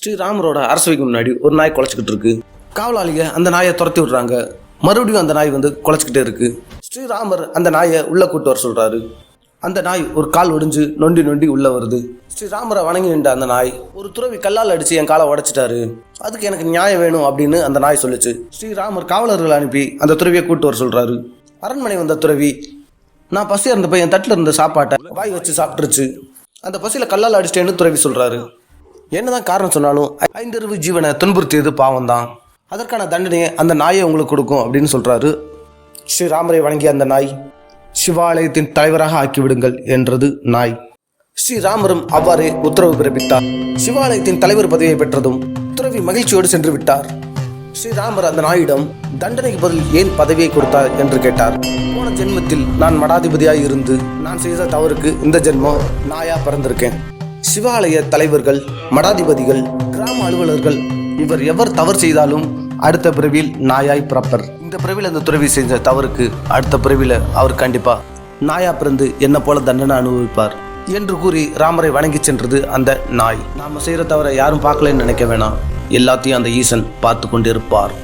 ஸ்ரீராமரோட அரசவைக்கு முன்னாடி ஒரு நாய் குலைச்சிக்கிட்டு இருக்கு. காவலாளிங்க அந்த நாயை துரத்தி விடுறாங்க. மறுபடியும் அந்த நாய் வந்து குலைச்சிக்கிட்டே இருக்கு. ஸ்ரீராமர் அந்த நாயை உள்ள கூட்டு வர சொல்றாரு. அந்த நாய் ஒரு கால் ஒடிஞ்சு நொண்டி நொண்டி உள்ள வருது. ஸ்ரீராமரை வணங்கி நின்ற அந்த நாய், ஒரு துறவி கல்லால் அடிச்சு என் காலை உடைச்சிட்டாரு, அதுக்கு எனக்கு நியாயம் வேணும் அப்படின்னு அந்த நாய் சொல்லுச்சு. ஸ்ரீராமர் காவலர்கள் அனுப்பி அந்த துறவியை கூட்டு வர சொல்றாரு. அரண்மனை வந்த துறவி, நான் பசியா இருந்தப்ப என் தட்டில் இருந்த சாப்பாட்டை வாய் வச்சு சாப்பிட்டுருச்சு, அந்த பசியில கல்லால் அடிச்சிட்டேன்னு துறவி சொல்றாரு. என்னதான் காரணம் சொன்னாலும் 5 அறிவு ஜீவனை துன்புறுத்தியது பாவம் தான், அதற்கான தண்டனையை அந்த நாயை உங்களுக்கு கொடுக்கும் அப்படின்னு சொல்றாரு. ஸ்ரீராமரை வணங்கிய அந்த நாய், சிவாலயத்தின் தலைவராக ஆக்கிவிடுங்கள் என்றது நாய். ஸ்ரீராமரும் அவ்வாறே உத்தரவு பிறப்பித்தார். சிவாலயத்தின் தலைவர் பதவியை பெற்றதும் துறவி மகிழ்ச்சியோடு சென்று விட்டார். ஸ்ரீராமர் அந்த நாயிடம் தண்டனைக்கு பதில் ஏன் பதவியை கொடுத்தார் என்று கேட்டார். போன ஜென்மத்தில் நான் மடாதிபதியாய் இருந்து நான் செய்த தவறுக்கு இந்த ஜென்மம் நாயா பிறந்திருக்கேன். சிவாலய தலைவர்கள், மடாதிபதிகள், கிராம அலுவலர்கள், இவர் எவர் தவறு செய்தாலும் அடுத்த பிறவியில் நாயாய் பிறப்பர். இந்த பிறவியில் அந்த துறவி செஞ்ச தவறுக்கு அடுத்த பிறவியில் அவர் கண்டிப்பா நாயா பிறந்து என்ன போல தண்டனை அனுபவிப்பார் என்று கூறி ராமரை வணங்கி சென்றது அந்த நாய். நாம செய்யற தவிர யாரும் பார்க்கலன்னு நினைக்க வேணாம், எல்லாத்தையும் அந்த ஈசன் பார்த்து கொண்டிருப்பார்.